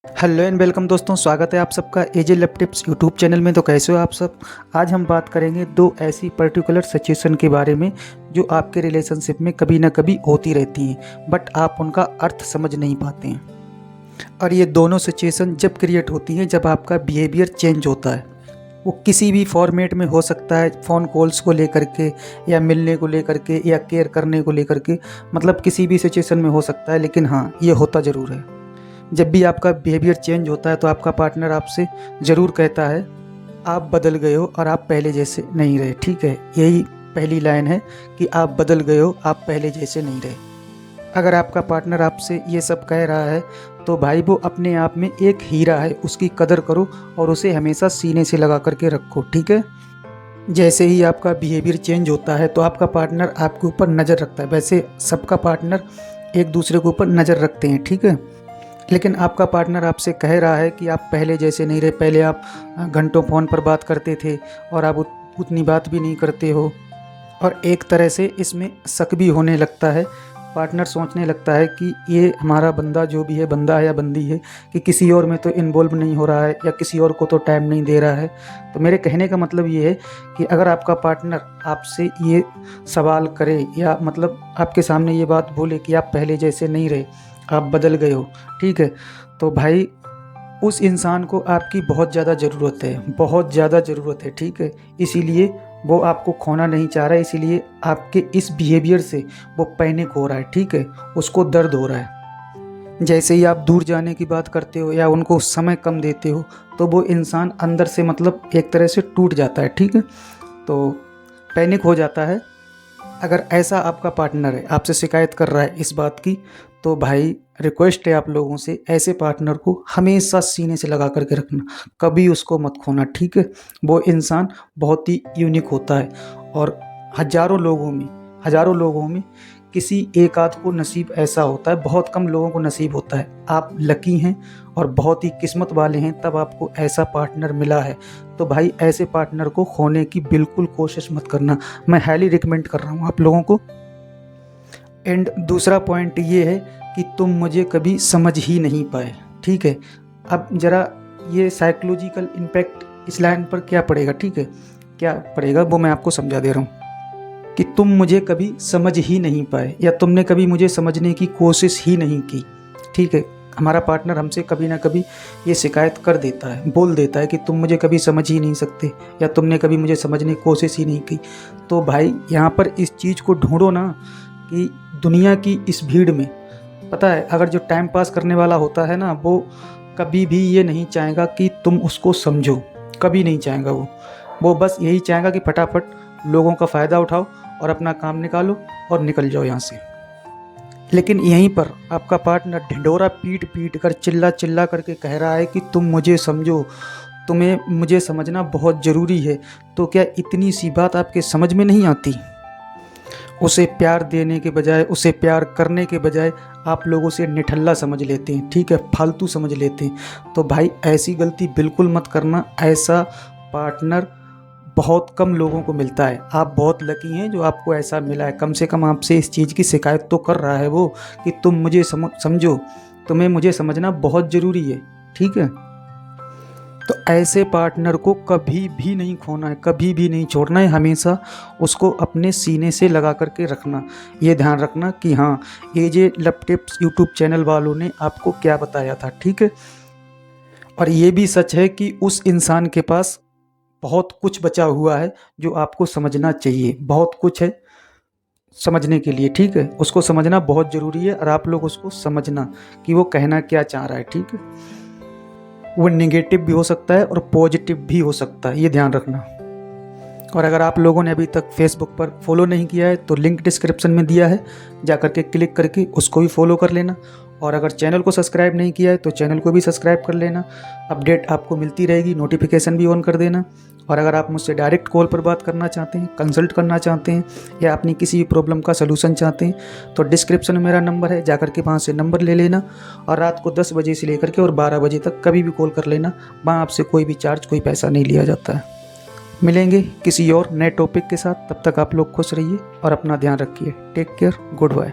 Hello and welcome दोस्तों, स्वागत है आप सबका एजे लैप टिप्स यूट्यूब चैनल में। तो कैसे हो आप सब। आज हम बात करेंगे दो ऐसी पर्टिकुलर सिचुएशन के बारे में जो आपके रिलेशनशिप में कभी ना कभी होती रहती हैं, बट आप उनका अर्थ समझ नहीं पाते हैं। और ये दोनों सिचुएशन जब क्रिएट होती हैं जब आपका बिहेवियर चेंज होता है। वो किसी भी फॉर्मेट में हो सकता है, फ़ोन कॉल्स को लेकर के या मिलने को लेकर के या केयर करने को लेकर के, मतलब किसी भी सिचुएशन में हो सकता है। लेकिन हाँ, ये होता ज़रूर है। जब भी आपका बिहेवियर चेंज होता है तो आपका पार्टनर आपसे ज़रूर कहता है आप बदल गए हो और आप पहले जैसे नहीं रहे। ठीक है, यही पहली लाइन है कि आप बदल गए हो, आप पहले जैसे नहीं रहे। अगर आपका पार्टनर आपसे ये सब कह रहा है तो भाई वो अपने आप में एक हीरा है, उसकी कदर करो और उसे हमेशा सीने से लगा करके रखो। ठीक है, जैसे ही आपका बिहेवियर चेंज होता है तो आपका पार्टनर आपके ऊपर नज़र रखता है। वैसे सबका पार्टनर एक दूसरे के ऊपर नज़र रखते हैं, ठीक है। लेकिन आपका पार्टनर आपसे कह रहा है कि आप पहले जैसे नहीं रहे, पहले आप घंटों फ़ोन पर बात करते थे और आप उतनी बात भी नहीं करते हो। और एक तरह से इसमें शक भी होने लगता है। पार्टनर सोचने लगता है कि ये हमारा बंदा जो भी है, बंदा है या बंदी है, कि किसी और में तो इन्वॉल्व नहीं हो रहा है या किसी और को तो टाइम नहीं दे रहा है। तो मेरे कहने का मतलब ये है कि अगर आपका पार्टनर आपसे ये सवाल करे या मतलब आपके सामने ये बात बोले कि आप पहले जैसे नहीं रहे, आप बदल गए हो, ठीक है, तो भाई उस इंसान को आपकी बहुत ज़्यादा ज़रूरत है, बहुत ज़्यादा ज़रूरत है। ठीक है, इसीलिए वो आपको खोना नहीं चाह रहा है, इसीलिए आपके इस बिहेवियर से वो पैनिक हो रहा है। ठीक है, उसको दर्द हो रहा है। जैसे ही आप दूर जाने की बात करते हो या उनको समय कम देते हो तो वो इंसान अंदर से मतलब एक तरह से टूट जाता है। ठीक है, तो पैनिक हो जाता है। अगर ऐसा आपका पार्टनर है, आपसे शिकायत कर रहा है इस बात की, तो भाई रिक्वेस्ट है आप लोगों से, ऐसे पार्टनर को हमेशा सीने से लगा करके रखना, कभी उसको मत खोना। ठीक है, वो इंसान बहुत ही यूनिक होता है और हजारों लोगों में किसी एक आध को नसीब ऐसा होता है, बहुत कम लोगों को नसीब होता है। आप लकी हैं और बहुत ही किस्मत वाले हैं, तब आपको ऐसा पार्टनर मिला है। तो भाई ऐसे पार्टनर को खोने की बिल्कुल कोशिश मत करना, मैं हाईली रिकमेंड कर रहा हूँ आप लोगों को। एंड दूसरा पॉइंट ये है कि तुम मुझे कभी समझ ही नहीं पाए। ठीक है, अब ज़रा ये साइकोलॉजिकल इम्पैक्ट इस लाइन पर क्या पड़ेगा, ठीक है, क्या पड़ेगा वो मैं आपको समझा दे रहा हूँ कि तुम मुझे कभी समझ ही नहीं पाए या तुमने कभी मुझे समझने की कोशिश ही नहीं की। ठीक है, हमारा पार्टनर हमसे कभी ना कभी ये शिकायत कर देता है, बोल देता है कि तुम मुझे कभी समझ ही नहीं सकते या तुमने कभी मुझे समझने की कोशिश ही नहीं की। तो भाई यहाँ पर इस चीज़ को ढूंढो ना कि दुनिया की इस भीड़ में, पता है, अगर जो टाइम पास करने वाला होता है ना, वो कभी भी ये नहीं चाहेगा कि तुम उसको समझो, कभी नहीं चाहेगा। वो बस यही चाहेगा कि फटाफट लोगों का फ़ायदा उठाओ और अपना काम निकालो और निकल जाओ यहाँ से। लेकिन यहीं पर आपका पार्टनर ढिंढोरा पीट पीट कर चिल्ला चिल्ला करके कह रहा है कि तुम मुझे समझो, तुम्हें मुझे समझना बहुत ज़रूरी है। तो क्या इतनी सी बात आपके समझ में नहीं आती? उसे प्यार देने के बजाय, उसे प्यार करने के बजाय आप लोग उसे निठल्ला समझ लेते हैं, ठीक है, फालतू समझ लेते हैं। तो भाई ऐसी गलती बिल्कुल मत करना। ऐसा पार्टनर बहुत कम लोगों को मिलता है। आप बहुत लकी हैं जो आपको ऐसा मिला है। कम से कम आपसे इस चीज़ की शिकायत तो कर रहा है वो कि तुम मुझे समझो, तुम्हें मुझे समझना बहुत ज़रूरी है। ठीक है, तो ऐसे पार्टनर को कभी भी नहीं खोना है, कभी भी नहीं छोड़ना है, हमेशा उसको अपने सीने से लगा करके रखना। ये ध्यान रखना कि हाँ, एजे लैप टिप्स यूट्यूब चैनल वालों ने आपको क्या बताया था। ठीक है, और ये भी सच है कि उस इंसान के पास बहुत कुछ बचा हुआ है जो आपको समझना चाहिए। बहुत कुछ है समझने के लिए, ठीक है, उसको समझना बहुत ज़रूरी है और आप लोग उसको समझना कि वो कहना क्या चाह रहा है। ठीक है, वो नेगेटिव भी हो सकता है और पॉजिटिव भी हो सकता है, ये ध्यान रखना। और अगर आप लोगों ने अभी तक फेसबुक पर फॉलो नहीं किया है तो लिंक डिस्क्रिप्शन में दिया है, जा करके क्लिक करके उसको भी फॉलो कर लेना। और अगर चैनल को सब्सक्राइब नहीं किया है तो चैनल को भी सब्सक्राइब कर लेना, अपडेट आपको मिलती रहेगी, नोटिफिकेशन भी ऑन कर देना। और अगर आप मुझसे डायरेक्ट कॉल पर बात करना चाहते हैं, कंसल्ट करना चाहते हैं या अपनी किसी भी प्रॉब्लम का सलूशन चाहते हैं तो डिस्क्रिप्शन में मेरा नंबर है, जाकर के वहाँ से नंबर ले लेना और रात को 10 बजे से लेकर के और 12 बजे तक कभी भी कॉल कर लेना। वहाँ आपसे कोई भी चार्ज, कोई पैसा नहीं लिया जाता है। मिलेंगे किसी और नए टॉपिक के साथ, तब तक आप लोग खुश रहिए और अपना ध्यान रखिए। Take care, good bye.